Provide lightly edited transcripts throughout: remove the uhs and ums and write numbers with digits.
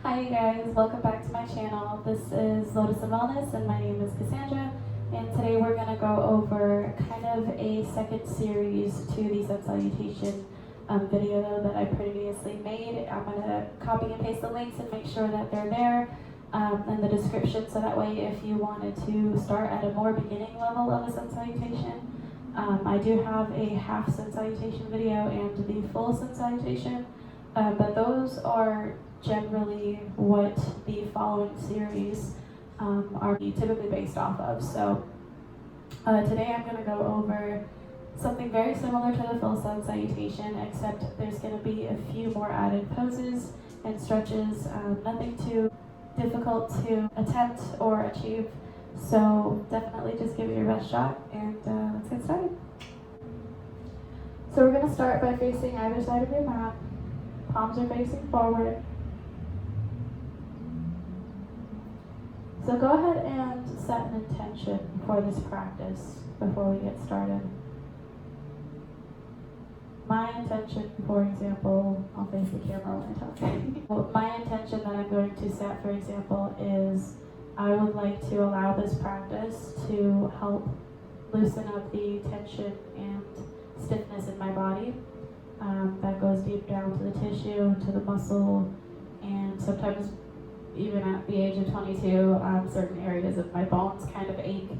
Hi you guys, welcome back to my channel. This is Lotus and Wellness and my name is Cassandra, and today we're going to go over kind of a second series to the Sun Salutation video that I previously made. I'm going to copy and paste the links and make sure that they're there in the description, so that way if you wanted to start at a more beginning level of a Sun Salutation, I do have a half Sun Salutation video and the full Sun Salutation, but those are generally what the following series are typically based off of. So today I'm going to go over something very similar to the full Sun Salutation, except there's going to be a few more added poses and stretches, nothing too difficult to attempt or achieve. So definitely just give it your best shot, and let's get started. So we're going to start by facing either side of your mat. Palms are facing forward. So go ahead and set an intention for this practice before we get started. My intention, for example, I'll face the camera when I talk. My intention that I'm going to set, for example, is I would like to allow this practice to help loosen up the tension and stiffness in my body. That goes deep down to the tissue, to the muscle, and sometimes even at the age of 22, certain areas of my bones kind of ache.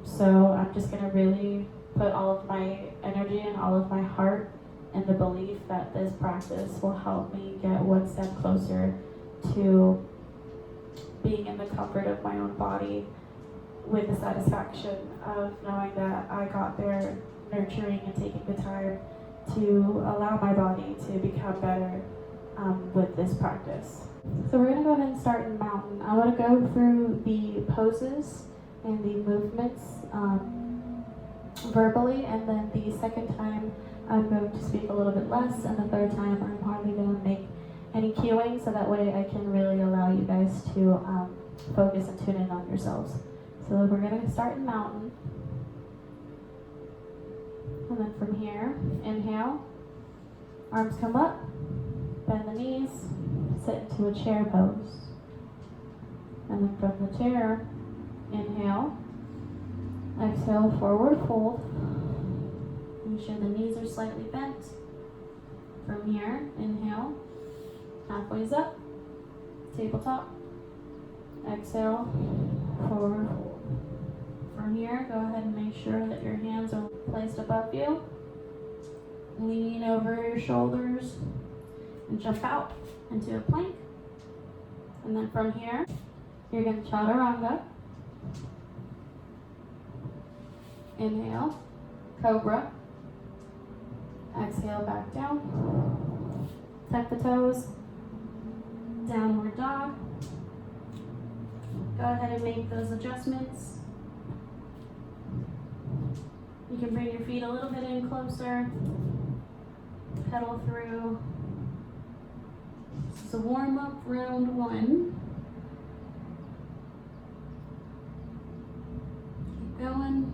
So I'm just going to really put all of my energy and all of my heart in the belief that this practice will help me get one step closer to being in the comfort of my own body, with the satisfaction of knowing that I got there, nurturing and taking the time to allow my body to become better with this practice. So we're going to go ahead and start in mountain. I want to go through the poses and the movements verbally, and then the second time I'm going to speak a little bit less, and the third time I'm hardly going to make any cueing, so that way I can really allow you guys to focus and tune in on yourselves. So we're going to start in mountain. And then from here, inhale, arms come up, bend the knees, sit into a chair pose. And then from the chair, inhale, exhale, forward fold. Make sure the knees are slightly bent. From here, inhale, halfway's up, tabletop, exhale, forward fold. From here, go ahead and make sure that your hands are placed above you. Lean over your shoulders and jump out into a plank. And then from here, you're going to chaturanga. Inhale, cobra. Exhale, back down. Tuck the toes. Downward dog. Go ahead and make those adjustments. You can bring your feet a little bit in closer. Pedal through. This is a warm-up round one. Keep going.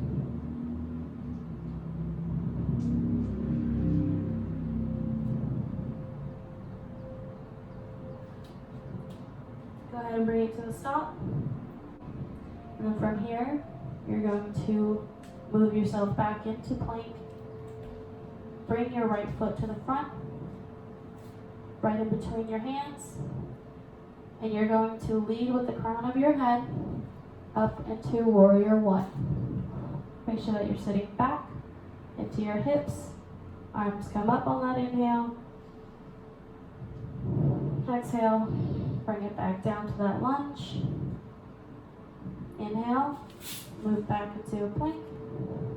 Go ahead and bring it to a stop. And then from here, you're going to move yourself back into plank. Bring your right foot to the front, right in between your hands, and you're going to lead with the crown of your head up into warrior one. Make sure that you're sitting back into your hips. Arms come up on that inhale. Exhale, bring it back down to that lunge. Inhale, move back into a plank.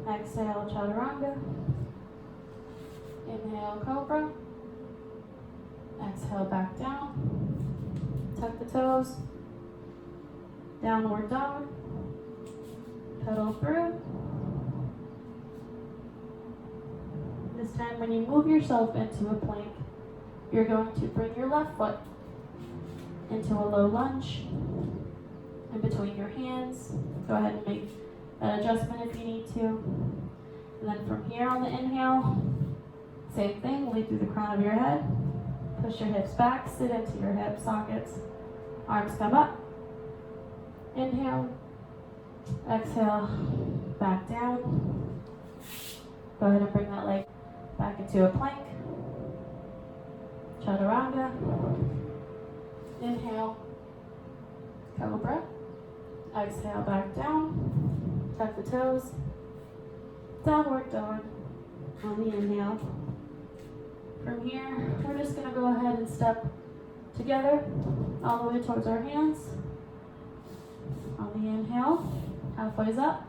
Exhale, chaturanga. Inhale, cobra. Exhale, back down. Tuck the toes. Downward dog. Pedal through. This time when you move yourself into a plank, you're going to bring your left foot into a low lunge in between your hands. Go ahead and make an adjustment if you need to. And then from here on the inhale, same thing, lead through the crown of your head, Push your hips back, sit into your hip sockets. Arms come up. Inhale. Exhale, back down. Go ahead and bring that leg back into a plank. Chaturanga. Inhale. Cobra. Exhale, back down. Tuck the toes. Downward dog on the inhale. From here, we're just going to go ahead and step together all the way towards our hands. On the inhale, halfway's up.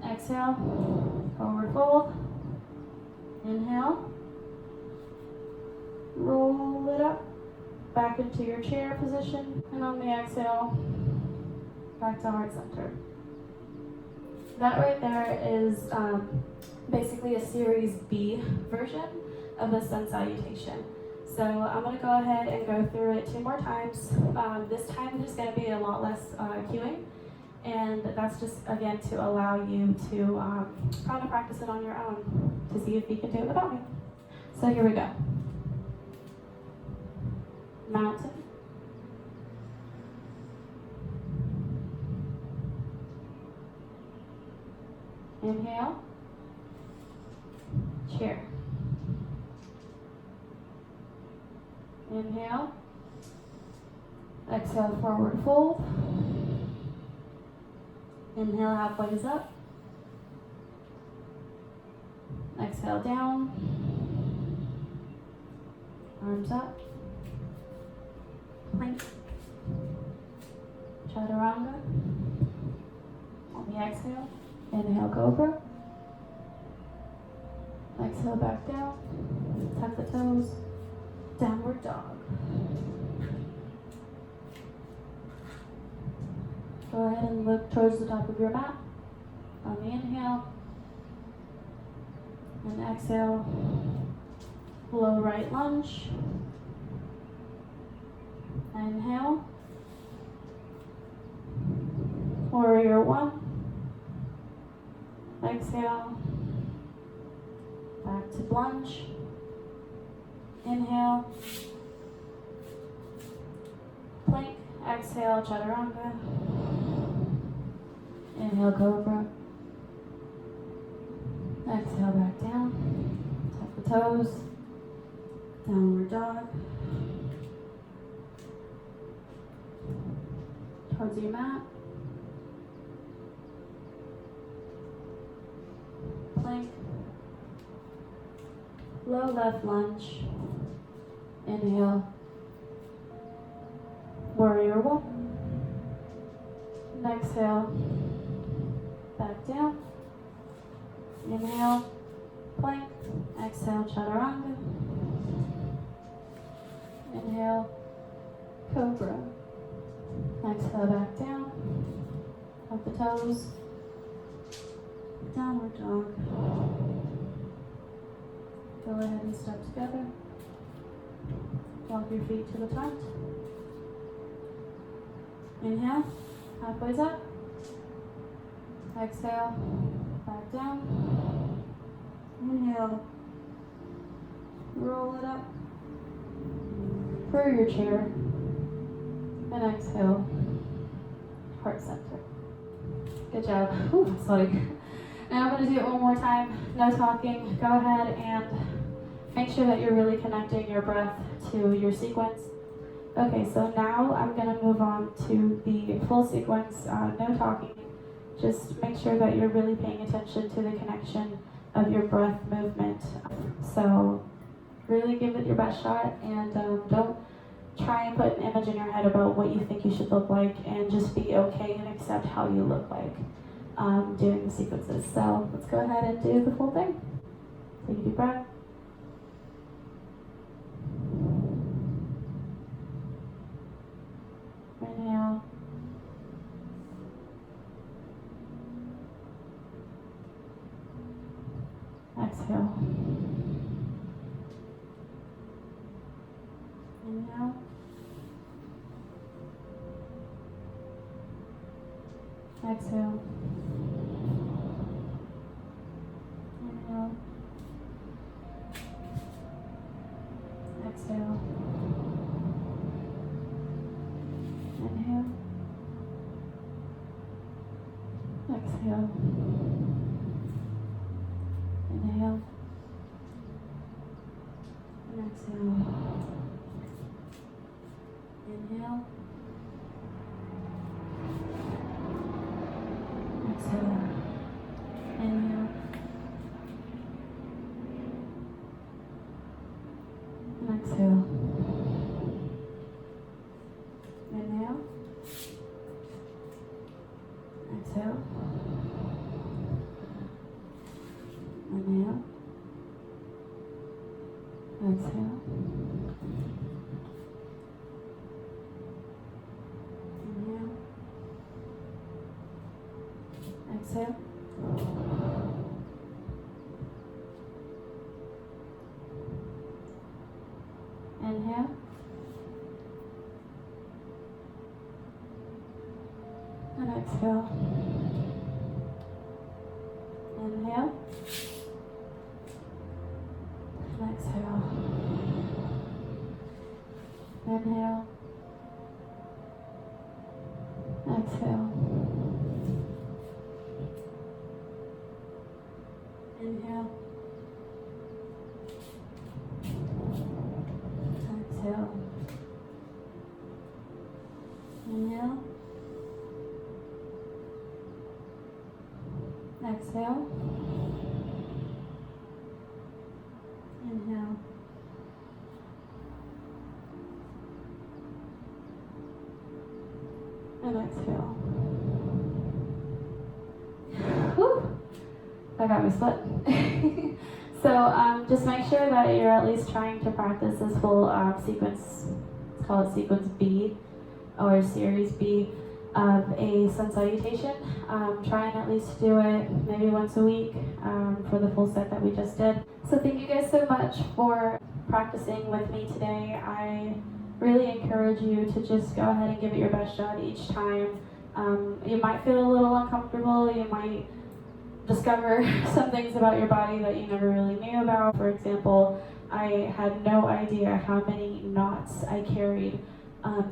Exhale, forward fold. Inhale. Roll it up, back into your chair position. And on the exhale, back to heart center. That right there is basically a Series B version of the Sun Salutation. So I'm going to go ahead and go through it 2 more times. This time there's going to be a lot less cueing, and that's just, again, to allow you to kind of practice it on your own to see if you can do it without me. So here we go. Mountain. Inhale. Chair. Inhale. Exhale, forward fold. Inhale, halfway is up. Exhale, down. Arms up. Plank. Chaturanga. On the exhale, inhale, cobra. Exhale, back down. Tuck the toes. Downward dog. Go ahead and look towards the top of your mat. On the inhale. And exhale, low right lunge. Inhale. Warrior 1. Exhale. Back to lunge. Inhale. Plank. Exhale, chaturanga. Inhale, cobra. Exhale, back down. Tuck the toes. Downward dog. Towards your mat. Plank. Low left lunge. Inhale. Warrior 1. And exhale. Back down. Inhale. Plank. Exhale, chaturanga. Inhale. Cobra. Exhale, back down. Up the toes. Downward dog. Go ahead and step together. Walk your feet to the front. Inhale, halfway's up. Exhale, back down. Inhale, roll it up for your chair. And exhale, heart center. Good job. Ooh, sorry. Now I'm going to do it one more time. No talking. Go ahead and make sure that you're really connecting your breath to your sequence. Okay, so now I'm going to move on to the full sequence. No talking. Just make sure that you're really paying attention to the connection of your breath movement. So really give it your best shot, and don't try and put an image in your head about what you think you should look like, and just be okay and accept how you look like doing the sequences. So let's go ahead and do the full thing. Take a deep breath. Inhale. Exhale. Inhale. Exhale. Inhale. Exhale. exhale. Inhale. And exhale. Inhale. Exhale. Inhale. And exhale. Inhale. Exhale. Inhale. Exhale. Inhale. Exhale. Inhale. And exhale. Inhale. And exhale. Inhale. Exhale. Inhale. Exhale. Inhale. Exhale. Inhale. And exhale. Whew. That got me sweating. So just make sure that you're at least trying to practice this full sequence. Let's call it sequence B or series B of a Sun Salutation. Try and at least do it maybe once a week for the full set that we just did. So thank you guys so much for practicing with me today. I really encourage you to just go ahead and give it your best shot each time. You might feel a little uncomfortable, you might discover some things about your body that you never really knew about. For example, I had no idea how many knots I carried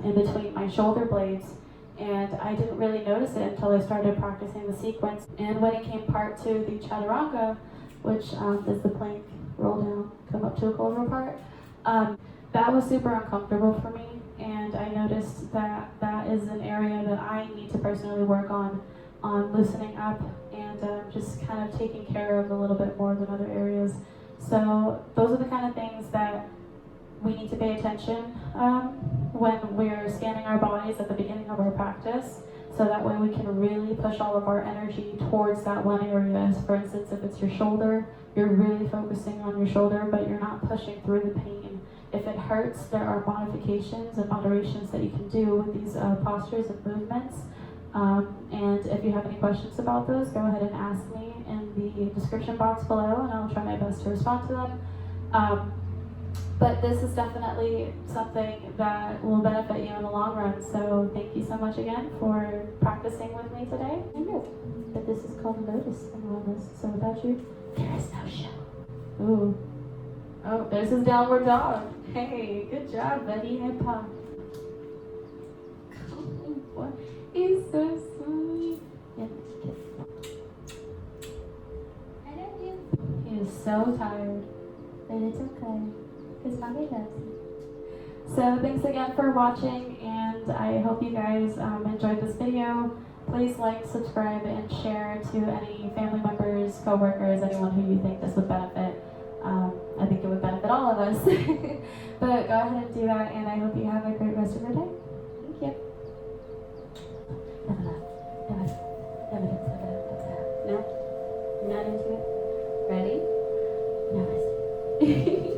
in between my shoulder blades, and I didn't really notice it until I started practicing the sequence. And when it came part to the chaturanga, which is the plank, roll down, come up to a cobra part, that was super uncomfortable for me, and I noticed that that is an area that I need to personally work on loosening up and just kind of taking care of a little bit more than other areas. So those are the kind of things that we need to pay attention when we're scanning our bodies at the beginning of our practice, so that way we can really push all of our energy towards that one area. For instance, if it's your shoulder, you're really focusing on your shoulder, but you're not pushing through the pain. If it hurts, there are modifications and moderations that you can do with these postures and movements. And if you have any questions about those, go ahead and ask me in the description box below, and I'll try my best to respond to them. But this is definitely something that will benefit you in the long run. So thank you so much again for practicing with me today. I know that this is called Lotus in Wellness. So without you, there is no show. Ooh. Oh, there's his downward dog. Hey, good job, buddy. Head pop. What? He's so sweet. Yeah, I love you. He is so tired, but it's okay, because mommy loves him. So thanks again for watching, and I hope you guys enjoyed this video. Please like, subscribe, and share to any family members, co-workers, anyone who you think this would benefit. I think it would benefit all of us. But go ahead and do that, and I hope you have a great rest of your day. Thank you. No? You're not into it? Ready? Namaste.